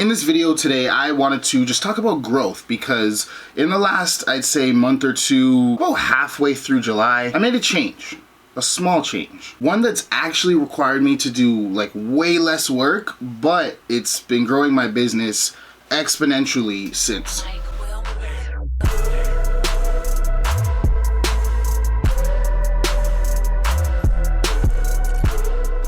In this video today, I wanted to just talk about growth because in the last, I'd say month or two, about halfway through July, I made a change. A small change. One that's actually required me to do like way less work, but it's been growing my business exponentially since.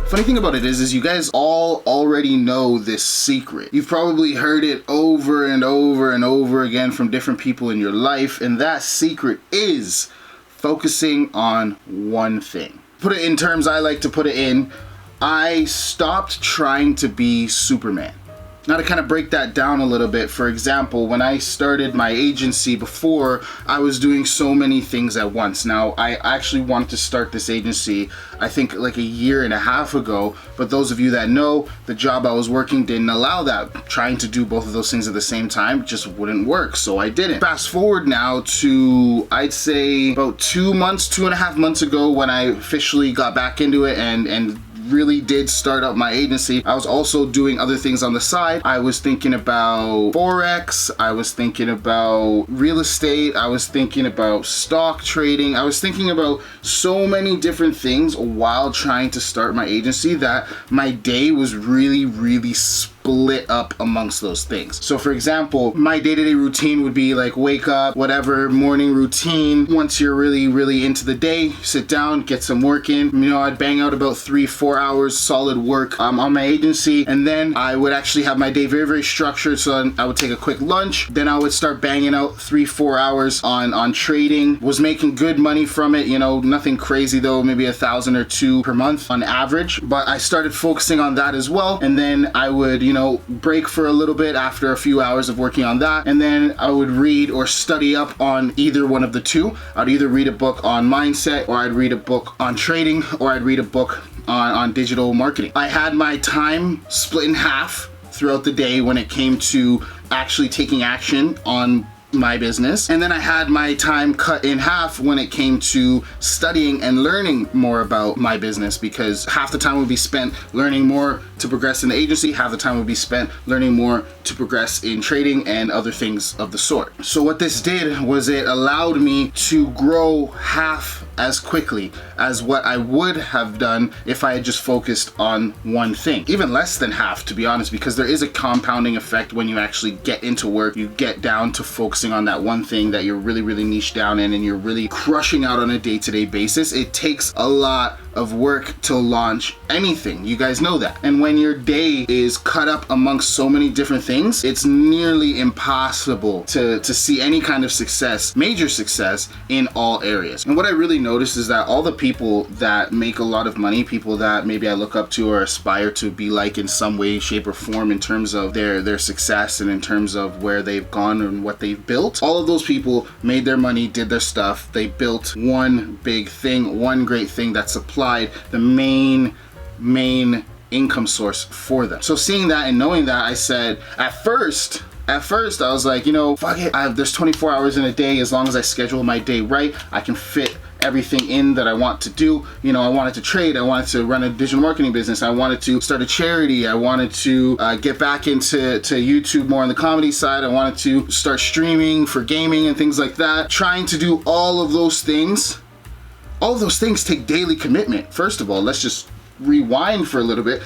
Funny thing about it is you guys all already know this secret. You've probably heard it over and over and over again from different people in your life, and that secret is focusing on one thing. Put it in terms I like to put it in, I stopped trying to be Superman. Now to kind of break that down a little bit, for example, when I started my agency before, I was doing so many things at once. Now, I actually wanted to start this agency, I think like a year and a half ago, but those of you that know, the job I was working didn't allow that. Trying to do both of those things at the same time just wouldn't work, so I didn't. Fast forward now to, I'd say about 2.5 months ago when I officially got back into it and really did start up my agency. I was also doing other things on the side. I was thinking about Forex, I was thinking about real estate, I was thinking about stock trading, I was thinking about so many different things while trying to start my agency that my day was really split up amongst those things. So for example, my day-to-day routine would be like wake up, whatever, morning routine. Once you're really into the day, sit down, get some work in. You know, I'd bang out about 3-4 hours solid work on my agency, and then I would actually have my day very structured. So I would take a quick lunch, then I would start banging out 3-4 hours on trading. Was making good money from it, you know, nothing crazy though, maybe $1,000 or $2,000 per month on average, but I started focusing on that as well. And then I would, you know, break for a little bit after a few hours of working on that, and then I would read or study up on either one of the two. I'd either read a book on mindset, or I'd read a book on trading, or I'd read a book on digital marketing. I had my time split in half throughout the day when it came to actually taking action on my business, and then I had my time cut in half when it came to studying and learning more about my business, because half the time would be spent learning more to progress in the agency, half the time would be spent learning more to progress in trading and other things of the sort. So what this did was it allowed me to grow half as quickly as what I would have done if I had just focused on one thing. Even less than half, to be honest, because there is a compounding effect when you actually get into work. You get down to focusing on that one thing that you're really niche down in, and you're really crushing out on a day-to-day basis. It takes a lot of work to launch anything. You guys know that. And when your day is cut up amongst so many different things, it's nearly impossible to see any kind of success, major success, in all areas. And what I really noticed is that all the people that make a lot of money, people that maybe I look up to or aspire to be like in some way, shape, or form in terms of their success and in terms of where they've gone and what they've built, all of those people made their money, did their stuff. They built one big thing, one great thing that supplied the main income source for them. So seeing that and knowing that, I said, at first I was like, you know, fuck it, there's 24 hours in a day. As long as I schedule my day right, I can fit everything in that I want to do. You know, I wanted to trade, I wanted to run a digital marketing business, I wanted to start a charity, I wanted to get back into YouTube more on the comedy side, I wanted to start streaming for gaming and things like that. Trying to do all of those things take daily commitment. First of all, let's just rewind for a little bit.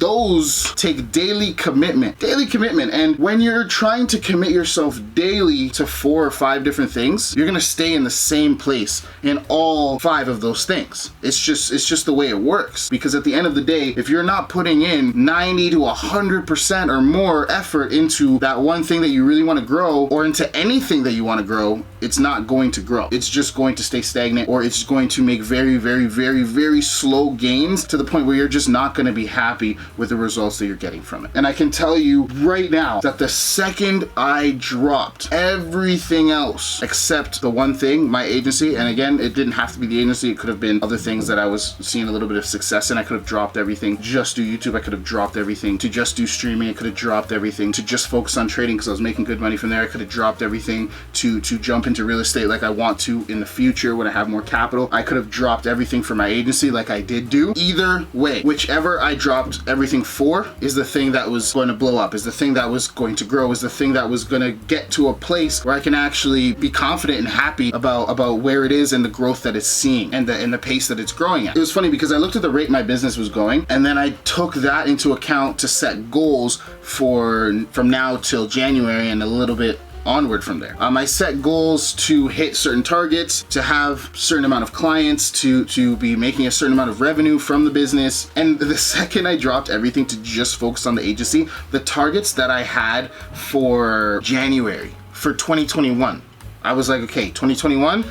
Those take daily commitment. And when you're trying to commit yourself daily to 4 or 5 different things, you're gonna stay in the same place in all 5 of those things. It's just the way it works. Because at the end of the day, if you're not putting in 90 to 100% or more effort into that one thing that you really want to grow, or into anything that you want to grow, it's not going to grow. It's just going to stay stagnant, or it's going to make very slow gains to the point where you're just not going to be happy with the results that you're getting from it. And I can tell you right now that the second I dropped everything else except the one thing, my agency, and again, it didn't have to be the agency, it could have been other things that I was seeing a little bit of success in. I could have dropped everything, just do YouTube. I could have dropped everything to just do streaming. I could have dropped everything to just focus on trading because I was making good money from there. I could have dropped everything to jump into real estate like I want to in the future when I have more capital. I could have dropped everything for my agency agency like I did do. Either way, whichever I dropped everything for is the thing that was going to blow up, is the thing that was going to grow, is the thing that was going to get to a place where I can actually be confident and happy about where it is and the growth that it's seeing and the pace that it's growing at. It was funny because I looked at the rate my business was going, and then I took that into account to set goals from now till January and a little bit onward from there. I set goals to hit certain targets, to have a certain amount of clients, to be making a certain amount of revenue from the business. And the second I dropped everything to just focus on the agency, the targets that I had for January, for 2021, I was like, okay, 2021,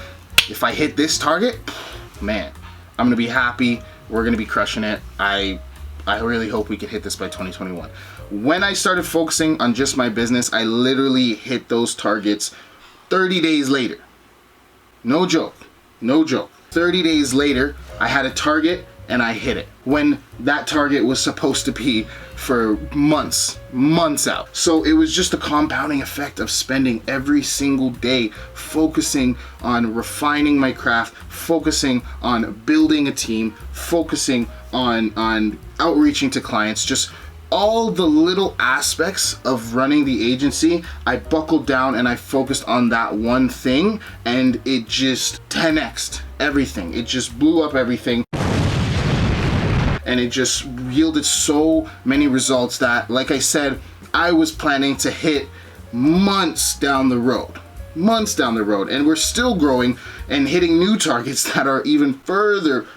if I hit this target, man, I'm gonna be happy. We're gonna be crushing it. I really hope we can hit this by 2021. When I started focusing on just my business, I literally hit those targets 30 days later. No joke, no joke. 30 days later, I had a target and I hit it, when that target was supposed to be for months out. So it was just a compounding effect of spending every single day focusing on refining my craft, focusing on building a team, focusing on outreaching to clients, just all the little aspects of running the agency. I buckled down and I focused on that one thing, and it just 10x'd everything. It just blew up everything. And it just yielded so many results that, like I said, I was planning to hit months down the road. And we're still growing and hitting new targets that are even further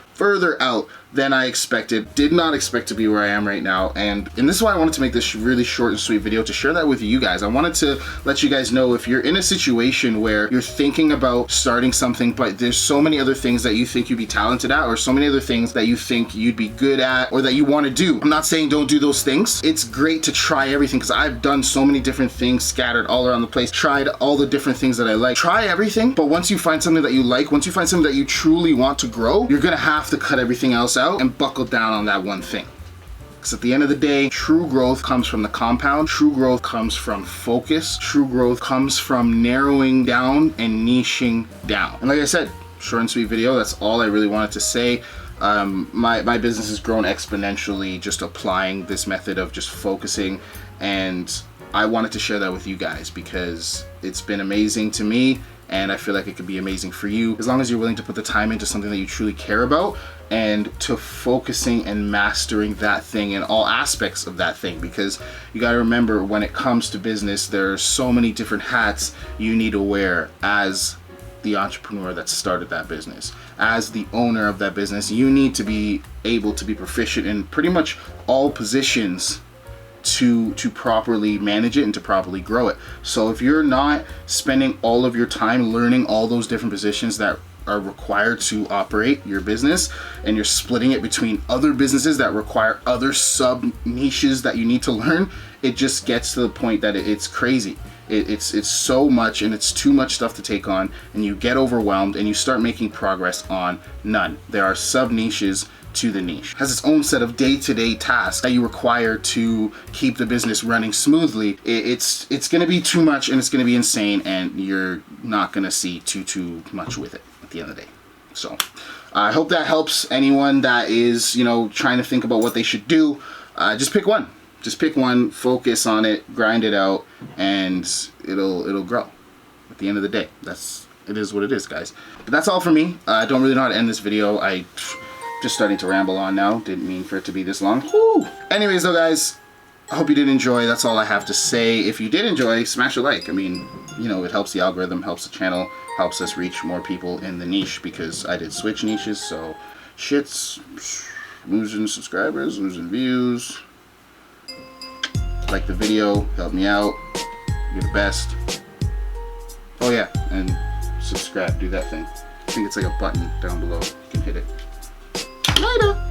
out than I expected. Did not expect to be where I am right now, and this is why I wanted to make this really short and sweet video, to share that with you guys. I wanted to let you guys know, if you're in a situation where you're thinking about starting something, but there's so many other things that you think you'd be talented at, or so many other things that you think you'd be good at, or that you want to do. I'm not saying don't do those things. It's great to try everything, because I've done so many different things scattered all around the place, tried all the different things that I like. Try everything, but once you find something that you like, once you find something that you truly want to grow, you're gonna have to cut everything else out and buckle down on that one thing. Because at the end of the day, true growth comes from the compound. True growth comes from focus. True growth comes from narrowing down and niching down. And like I said, short and sweet video, that's all I really wanted to say. My business has grown exponentially just applying this method of just focusing, and I wanted to share that with you guys because it's been amazing to me, and I feel like it could be amazing for you, as long as you're willing to put the time into something that you truly care about, and to focusing and mastering that thing in all aspects of that thing. Because you got to remember, when it comes to business, there are so many different hats you need to wear as the entrepreneur that started that business. As the owner of that business, you need to be able to be proficient in pretty much all positions to properly manage it and to properly grow it. So if you're not spending all of your time learning all those different positions that are required to operate your business, and you're splitting it between other businesses that require other sub niches that you need to learn, it just gets to the point that it's crazy. It's so much, and it's too much stuff to take on, and you get overwhelmed and you start making progress on none. There are sub niches to the niche. It has its own set of day-to-day tasks that you require to keep the business running smoothly. It's gonna be too much, and it's gonna be insane, and you're not gonna see too much with it at the end of the day. So I hope that helps anyone that is, trying to think about what they should do. Just pick one. Just pick one, focus on it, grind it out, and it'll grow. At the end of the day, it is what it is, guys. But that's all for me. I don't really know how to end this video. Just starting to ramble on now. Didn't mean for it to be this long. Woo! Anyways though, guys, I hope you did enjoy. That's all I have to say. If you did enjoy, smash a like. I mean, it helps the algorithm, helps the channel, helps us reach more people in the niche, because I did switch niches, so shit's losing subscribers, losing views. Like the video, help me out. You're the best. Oh yeah, and subscribe, do that thing. I think it's like a button down below. You can hit it. Later.